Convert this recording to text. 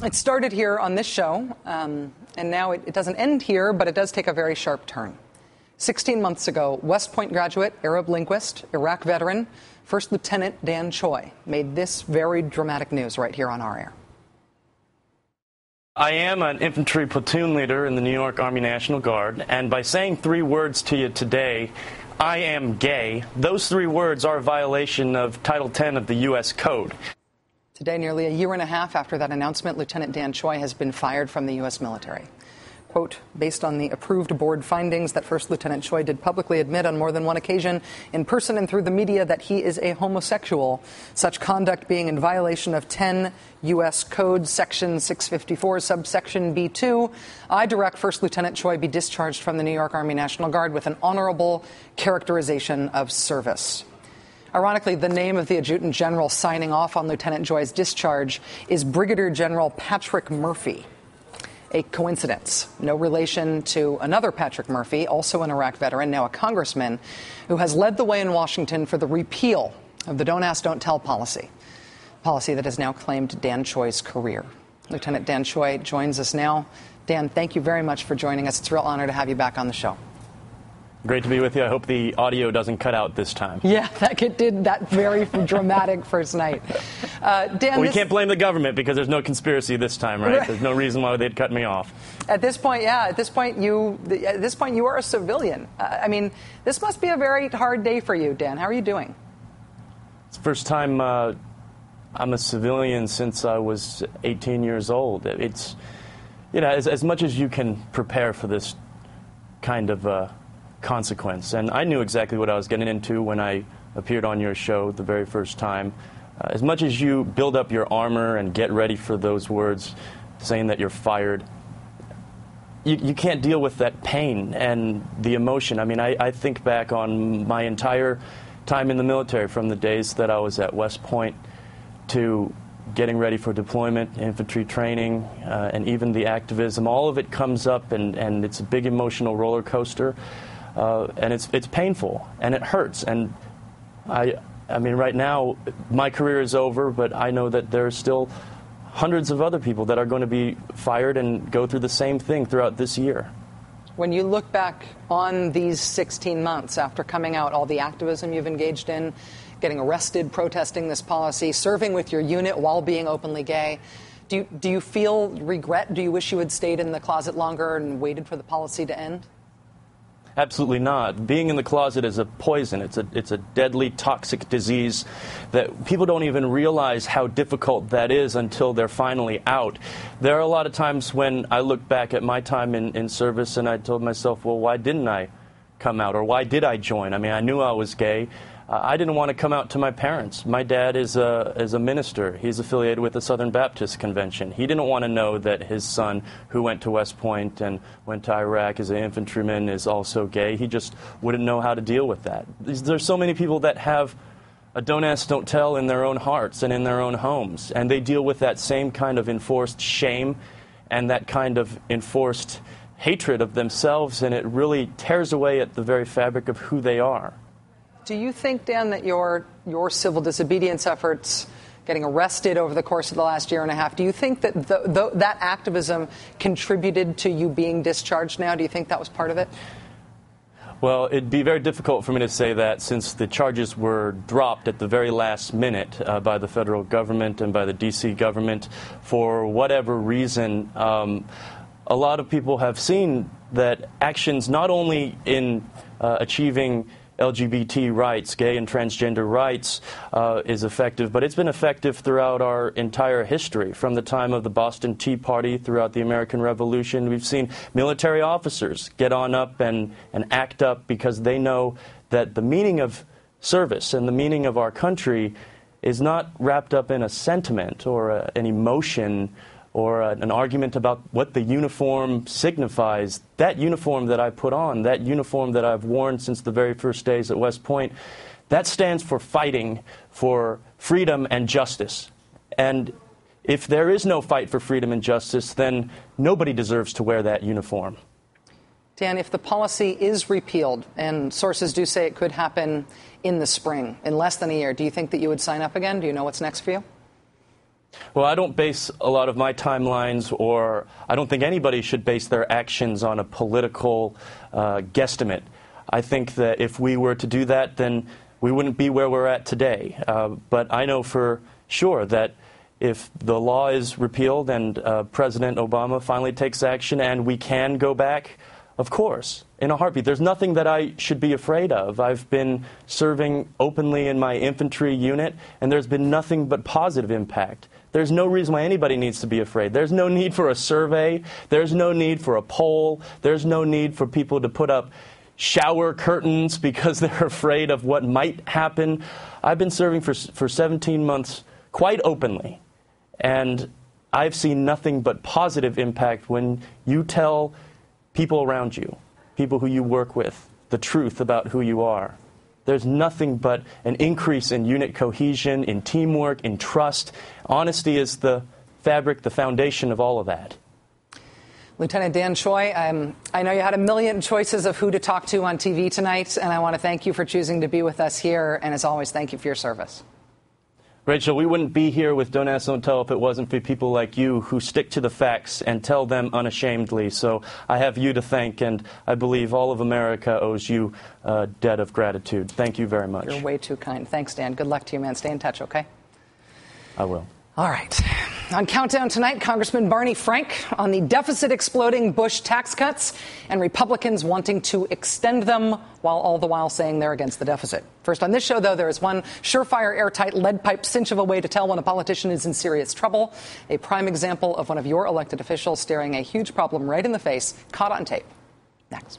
It started here on this show, and now it doesn't end here, but it does take a very sharp turn. 16 months ago, West Point graduate, Arab linguist, Iraq veteran, First Lieutenant Dan Choi made this very dramatic news right here on our air. I am an infantry platoon leader in the New York Army National Guard, and by saying 3 words to you today, I am gay, those 3 words are a violation of Title 10 of the U.S. Code. Today, nearly a year and a half after that announcement, Lieutenant Dan Choi has been fired from the U.S. military. Quote, based on the approved board findings that First Lieutenant Choi did publicly admit on more than one occasion in person and through the media that he is a homosexual, such conduct being in violation of 10 U.S. Code Section 654, subsection B2, I direct First Lieutenant Choi be discharged from the New York Army National Guard with an honorable characterization of service. Ironically, the name of the Adjutant General signing off on Lieutenant Choi's discharge is Brigadier General Patrick Murphy. A coincidence. No relation to another Patrick Murphy, also an Iraq veteran, now a congressman, who has led the way in Washington for the repeal of the Don't Ask, Don't Tell policy that has now claimed Dan Choi's career. Lieutenant Dan Choi joins us now. Dan, thank you very much for joining us. It's a real honor to have you back on the show. Great to be with you. I hope the audio doesn't cut out this time. Yeah, it did that very dramatic first night. Dan, we can't blame the government because there's no conspiracy this time, right? There's no reason why they'd cut me off. At this point, yeah. At this point, you are a civilian. I mean, this must be a very hard day for you, Dan. How are you doing? It's the first time I'm a civilian since I was 18 years old. It's, as much as you can prepare for this kind of consequence. And I knew exactly what I was getting into when I appeared on your show the very first time. As much as you build up your armor and get ready for those words saying that you're fired, you can't deal with that pain and the emotion. I mean, I think back on my entire time in the military, from the days that I was at West Point to getting ready for deployment, infantry training, and even the activism. All of it comes up, and it's a big emotional roller coaster. And it's painful, and it hurts. And I mean, right now, my career is over, but I know that there are still hundreds of other people that are going to be fired and go through the same thing throughout this year. When you look back on these 16 months after coming out, all the activism you've engaged in, getting arrested, protesting this policy, serving with your unit while being openly gay, do you feel regret? Do you wish you had stayed in the closet longer and waited for the policy to end? Absolutely not. Being in the closet is a poison. It's a deadly, toxic disease that people don't even realize how difficult that is until they're finally out. There are a lot of times when I look back at my time in service and I told myself, well, why didn't I come out, or why did I join? I mean, I knew I was gay. I didn't want to come out to my parents. My dad is a minister. He's affiliated with the Southern Baptist Convention. He didn't want to know that his son, who went to West Point and went to Iraq as an infantryman, is also gay. He just wouldn't know how to deal with that. There's so many people that have a don't ask, don't tell in their own hearts and in their own homes, and they deal with that same kind of enforced shame and that kind of enforced hatred of themselves, and it really tears away at the very fabric of who they are. Do you think, Dan, that your civil disobedience efforts, getting arrested over the course of the last year and a half, do you think that that activism contributed to you being discharged now? Do you think that was part of it? Well, it'd be very difficult for me to say that, since the charges were dropped at the very last minute by the federal government and by the D.C. government for whatever reason. A lot of people have seen that actions not only in achieving LGBT rights, gay and transgender rights, is effective, but it's been effective throughout our entire history. From the time of the Boston Tea Party throughout the American Revolution, we've seen military officers get on up and act up because they know that the meaning of service and the meaning of our country is not wrapped up in a sentiment or an emotion or an argument about what the uniform signifies. That uniform that I put on, that uniform that I've worn since the very first days at West Point, that stands for fighting for freedom and justice. And if there is no fight for freedom and justice, then nobody deserves to wear that uniform. Dan, if the policy is repealed, and sources do say it could happen in the spring, in less than a year, do you think that you would sign up again? Do you know what's next for you? Well, I don't base a lot of my timelines, or I don't think anybody should base their actions on a political guesstimate. I think that if we were to do that, then we wouldn't be where we're at today. But I know for sure that if the law is repealed and President Obama finally takes action and we can go back, of course, in a heartbeat. There's nothing that I should be afraid of. I've been serving openly in my infantry unit, and there's been nothing but positive impact. There's no reason why anybody needs to be afraid. There's no need for a survey. There's no need for a poll. There's no need for people to put up shower curtains because they're afraid of what might happen. I've been serving for 17 months quite openly, and I've seen nothing but positive impact when you tell people around you, people who you work with, the truth about who you are. There's nothing but an increase in unit cohesion, in teamwork, in trust. Honesty is the fabric, the foundation of all of that. Lieutenant Dan Choi, I know you had a million choices of who to talk to on TV tonight, and I want to thank you for choosing to be with us here. And as always, thank you for your service. Rachel, we wouldn't be here with Don't Ask, Don't Tell if it wasn't for people like you who stick to the facts and tell them unashamedly. So I have you to thank, and I believe all of America owes you a debt of gratitude. Thank you very much. You're way too kind. Thanks, Dan. Good luck to you, man. Stay in touch, okay? I will. All right. On Countdown tonight, Congressman Barney Frank on the deficit exploding Bush tax cuts and Republicans wanting to extend them while all the while saying they're against the deficit. First on this show, though, there is one surefire, airtight, lead pipe cinch of a way to tell when a politician is in serious trouble. A prime example of one of your elected officials staring a huge problem right in the face, caught on tape. Next.